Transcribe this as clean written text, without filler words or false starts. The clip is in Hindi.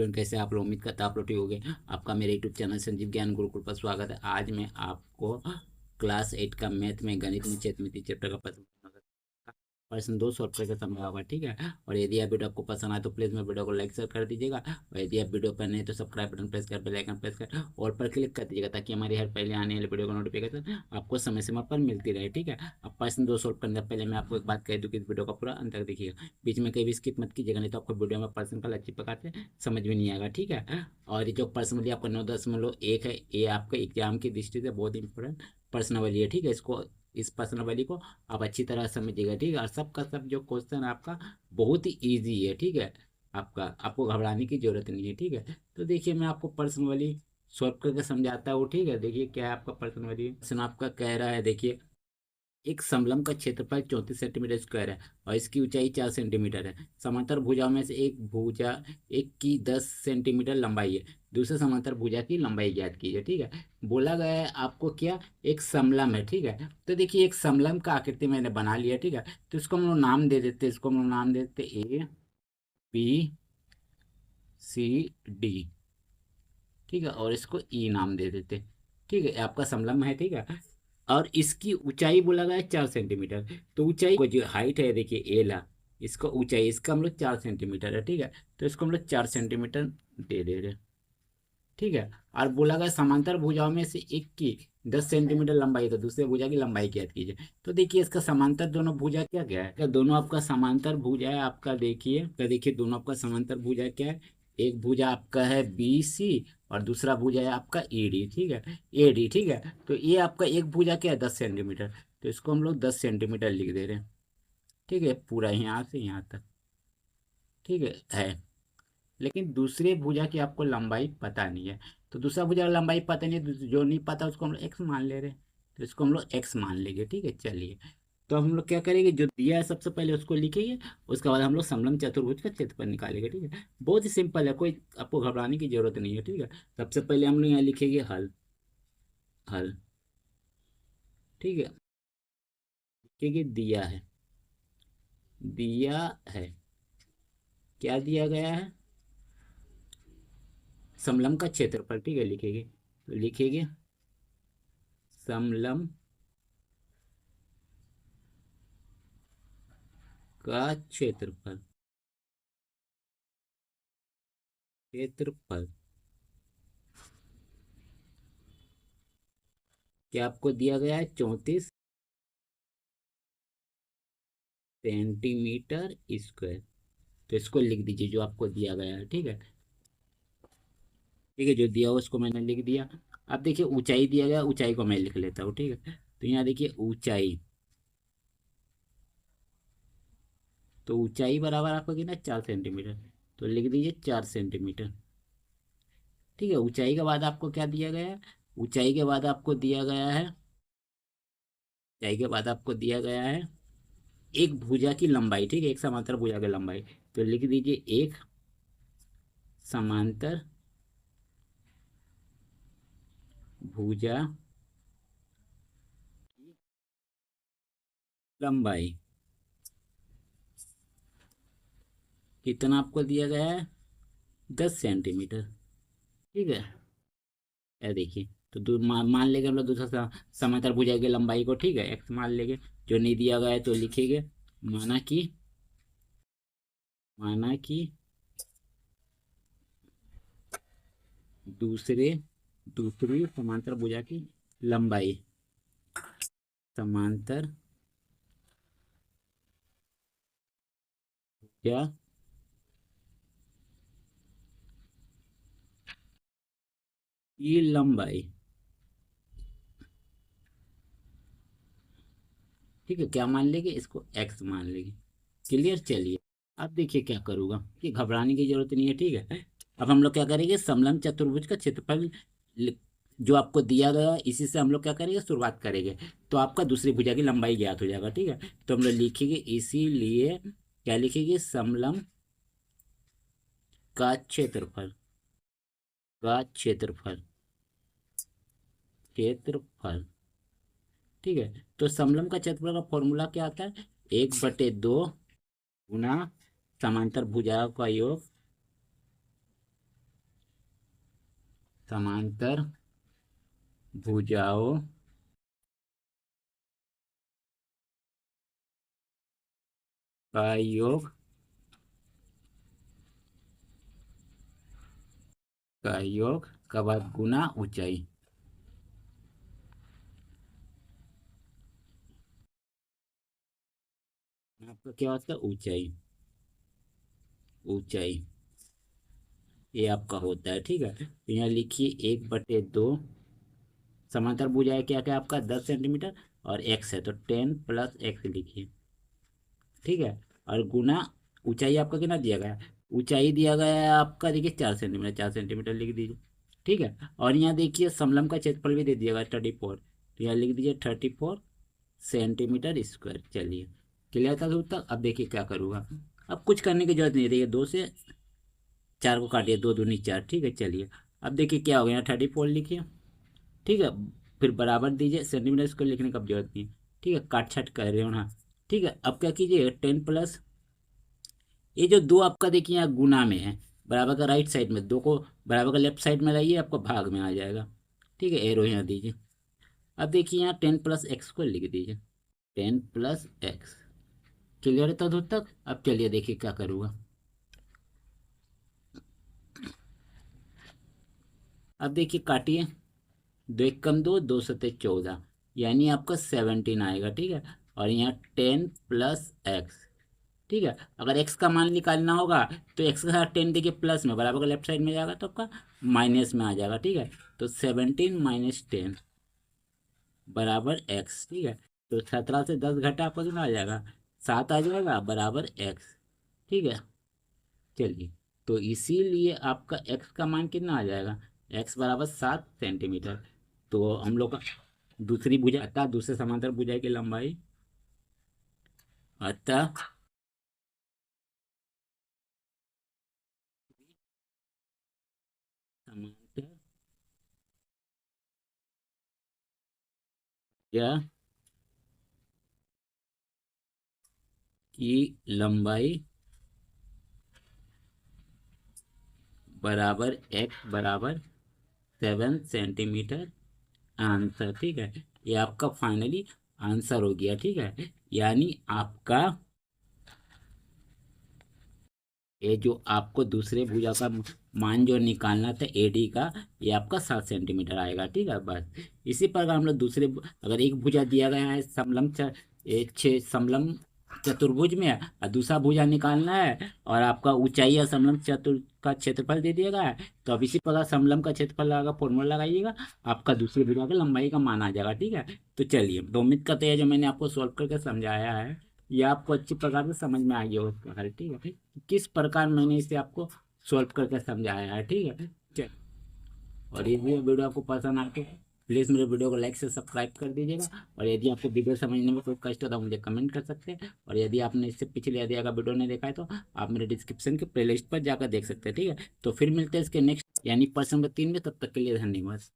स्टूडेंट कैसे आप लोग, उम्मीद करता आप लोग ठीक हो गए। आपका मेरे यूट्यूब चैनल संजीव ज्ञान गुरुकुल पर स्वागत है। आज मैं आपको क्लास 8 का मैथ में गणित में चेतमिति चैप्टर का प्रश्न 2 सॉल्व करके समझा होगा, ठीक है। और यदि आप वीडियो आपको पसंद आए तो प्लीज मेरे वीडियो को लाइक शेयर कर दीजिएगा। और यदि आप वीडियो पर नहीं तो सब्सक्राइब बटन प्रेस कर, बेल आइकन प्रेस कर ऑल पर क्लिक कर दीजिएगा, ताकि हमारी हर पहले आने वाली वीडियो का नोटिफिकेशन आपको समय समय पर मिलती रहे, ठीक है। अब प्रश्न 2 सॉल्व करने से पहले मैं आपको एक बात कह दूं कि इस वीडियो का पूरा अंत तक देखिएगा, बीच में कहीं भी स्किप मत कीजिएगा, नहीं तो आपको वीडियो में प्रश्न का अच्छी प्रकार से समझ में नहीं आएगा, ठीक है। और ये जो प्रश्नावली आपका 9.1 है, ये आपका एग्जाम की दृष्टि से बहुत इंपॉर्टेंट प्रश्नावली है, ठीक है। इस प्रश्नावली को आप अच्छी तरह समझिएगा, ठीक है। और सबका सब जो क्वेश्चन आपका बहुत ही ईजी है, ठीक है। आपको घबराने की जरूरत नहीं है, ठीक है। तो देखिए मैं आपको प्रश्नावली सॉल्व करके समझाता हूँ, ठीक है। देखिए क्या है आपका प्रश्नावली। प्रश्न आपका कह रहा है, देखिए एक समलंब का क्षेत्रफल 34 सेंटीमीटर स्क्वायर है और इसकी ऊंचाई 4 सेंटीमीटर है। समांतर भुजाओं में से एक भुजा एक की 10 सेंटीमीटर लंबाई है। दूसरे समांतर भुजा की लंबाई ज्ञात कीजिए, ठीक है। बोला गया है आपको क्या, एक समलंब है, ठीक है। तो देखिए एक समलंब का आकृति मैंने बना लिया, ठीक है। तो इसको हम लोग नाम दे देते, इसको हम लोग नाम दे देते ABCD, ठीक है। और इसको ई नाम दे देते, ठीक है। आपका समलंब है, ठीक है। और इसकी ऊंचाई बोला गया है 4 सेंटीमीटर। तो ऊंचाई को जो हाइट है, देखिए एल है, इसका ऊंचाई इसका हम लोग 4 सेंटीमीटर है, ठीक है। तो इसको हम लोग 4 सेंटीमीटर दे दे रहे, ठीक है। और बोला गया समांतर भुजाओं में से एक की 10 सेंटीमीटर लंबाई है, तो दूसरे भुजा की लंबाई ज्ञात कीजिए। तो देखिए इसका समांतर दोनों भुजा क्या क्या है, क्या दोनों आपका समांतर भुजा है आपका, देखिए तो देखिए दोनों आपका समांतर भुजा क्या है। एक भुजा आपका है BC और दूसरा भुजा है आपका ED, ठीक है, AD, ठीक है। तो ये आपका एक भुजा क्या है 10 सेंटीमीटर, तो इसको हम लोग 10 सेंटीमीटर लिख दे रहे हैं, ठीक है। पूरा यहाँ से यहाँ तक, ठीक है। लेकिन दूसरे भुजा की आपको लंबाई पता नहीं है, तो दूसरा भुजा की लंबाई पता नहीं है, जो नहीं पता उसको हम लोग एक्स मान ले रहे हैं, तो इसको हम लोग एक्स मान लेंगे, ठीक है। चलिए तो हम लोग क्या करेंगे, जो दिया है सबसे पहले उसको लिखेंगे, उसके बाद हम लोग समलंब चतुर्भुज का क्षेत्रफल निकालेंगे, ठीक है। बहुत ही सिंपल है, कोई आपको घबराने की जरूरत नहीं है, ठीक है। सबसे पहले हम लोग यहाँ लिखेंगे हल, हल, ठीक है। लिखेंगे दिया है, दिया है, क्या दिया गया है, समलंब का क्षेत्रफल, ठीक है। लिखेंगे तो लिखेंगे समलंब का क्षेत्रफल, क्षेत्रफल क्या आपको दिया गया है 34 सेंटीमीटर स्क्वायर। तो इसको लिख दीजिए जो आपको दिया गया है, ठीक है। ठीक है, जो दिया हो उसको मैंने लिख दिया। अब देखिए ऊंचाई दिया गया, ऊंचाई को मैं लिख लेता हूँ, ठीक है। तो यहाँ देखिए ऊंचाई, तो ऊंचाई बराबर आपका कितना 4 सेंटीमीटर, तो लिख दीजिए 4 सेंटीमीटर, ठीक है। ऊंचाई के बाद आपको क्या दिया गया है, ऊंचाई के बाद आपको दिया गया है, ऊंचाई के बाद आपको दिया गया है एक भुजा की लंबाई, ठीक है, एक समांतर भुजा की लंबाई। तो लिख दीजिए एक समांतर भुजा की लंबाई कितना आपको दिया गया है 10 सेंटीमीटर, ठीक है। ये देखिए तो मान लेंगे हम लोग दूसरा समांतर भुजा की लंबाई को, ठीक है, एक्स मान लेंगे। जो नहीं दिया गया है तो लिखेंगे माना कि, माना कि दूसरे दूसरी समांतर भुजा की लंबाई, समांतर भुजा की लंबाई, ठीक है। क्या मान लेंगे, इसको एक्स मान लेंगे। क्लियर, चलिए अब देखिए क्या करूँगा, कि घबराने की जरूरत नहीं है, ठीक है। अब हम लोग क्या करेंगे, समलंब चतुर्भुज का क्षेत्रफल जो आपको दिया गया है इसी से हम लोग क्या करेंगे, शुरुआत करेंगे। तो आपका दूसरी भुजा की लंबाई ज्ञात हो जाएगा, ठीक है। तो हम लोग लिखेंगे इसीलिए, क्या लिखेंगे, समलंब का क्षेत्रफल, का क्षेत्रफल, क्षेत्रफल, ठीक है। तो समलंब का क्षेत्रफल का फॉर्मूला क्या आता है, 1/2 गुना समांतर भुजाओं का योग, समांतर भुजाओं का योग का बाद गुना ऊंचाई। आपका क्या होता है? ऊंचाई। ऊंचाई ये आपका होता है, ठीक है। तो यहाँ लिखिए 1/2। समांतर भुजाएं क्या क्या आपका 10 सेंटीमीटर और एक्स है तो 10 + x लिखिए, ठीक है। और गुना ऊंचाई आपका कितना दिया गया है? ऊंचाई दिया गया है आपका, देखिए 4 सेंटीमीटर, 4 सेंटीमीटर लिख दीजिए, ठीक है। और यहाँ देखिए समलंब का क्षेत्रफल भी दे दिया गया 34, तो यहाँ लिख दीजिए 34 सेंटीमीटर स्क्वायर। चलिए क्लियर था दूर तक। अब देखिए क्या करूँगा, अब कुछ करने की जरूरत नहीं है। देखिए 2 से 4 को काटिए, 2 दूनी 4, ठीक है। चलिए अब देखिए क्या हो गया, यहाँ 34 लिखिए, ठीक है। फिर बराबर दीजिए, सेंटीमीटर स्क्वायर लिखने की अब जरूरत नहीं, ठीक है। काट छाट कर रहे हो ना, ठीक है। अब क्या कीजिए 10 प्लस ये जो दो आपका देखिए यहाँ गुना में है, बराबर का राइट साइड में, दो को बराबर का लेफ्ट साइड में लाइए, आपको भाग में आ जाएगा, ठीक है। एरो यहाँ दीजिए। अब देखिए यहाँ 10 + x को लिख दीजिए, 10 + x। क्लियर है तो दूर तक। अब चलिए देखिए क्या करूँगा। अब देखिए काटिए, 2 × 1 = 2, 2 × 7 = 14, यानी आपका 17 आएगा, ठीक है। और यहाँ 10 + x, ठीक है। अगर x का मान निकालना होगा तो x के साथ 10 देखिए प्लस में, बराबर का लेफ्ट साइड में जाएगा तो आपका माइनस में आ जाएगा, ठीक है। तो 17 - 10 बराबर x, ठीक है। तो 17 से 10 घटा आपका कितना आ जाएगा? 7 आ जाएगा, बराबर x, ठीक है। चलिए तो इसीलिए आपका x का मान कितना आ जाएगा? x बराबर 7 सेंटीमीटर। तो हम लोग का दूसरी भुजा, अतः दूसरे समांतर भुजा की लंबाई, अतः समांतर भुजा की लंबाई बराबर x बराबर 7 सेंटीमीटर आंसर, ठीक है। ये आपका फाइनली आंसर हो गया, ठीक है। यानी आपका ये जो आपको दूसरे भुजा का मान जो निकालना था एडी का, ये आपका 7 सेंटीमीटर आएगा, ठीक है। बस इसी प्रकार हम लोग दूसरे, अगर एक भुजा दिया गया है समलंब एक समलंब चतुर्भुज में और दूसरा भुजा निकालना है और आपका ऊंचाई या समलंब चतुर का क्षेत्रफल दे दिया गया है, तो अब इसी प्रकार समलंब का क्षेत्रफल लगा फॉर्मूला लगाइएगा, आपका दूसरी भुजा की लंबाई का मान आ जाएगा, ठीक है। तो चलिए, तो उम्मीद करते हैं जो मैंने आपको सॉल्व करके समझाया है ये आपको अच्छी प्रकार से समझ में आ गया उसका हल, ठीक है। किस प्रकार मैंने इसे आपको सॉल्व करके समझाया है, ठीक है। चल, और यदि वीडियो आपको पसंद आते हैं प्लीज़ मेरे वीडियो को लाइक से सब्सक्राइब कर दीजिएगा। और यदि आपको वीडियो समझने में कोई कष्ट हो तो मुझे कमेंट कर सकते हैं। और यदि आपने इससे पिछले यदि अगर वीडियो नहीं देखा है तो आप मेरे डिस्क्रिप्शन के प्लेलिस्ट पर जाकर देख सकते हैं, ठीक है। तो फिर मिलते हैं इसके नेक्स्ट यानी प्रश्न नंबर 3 में, तब तक के लिए धन्यवाद।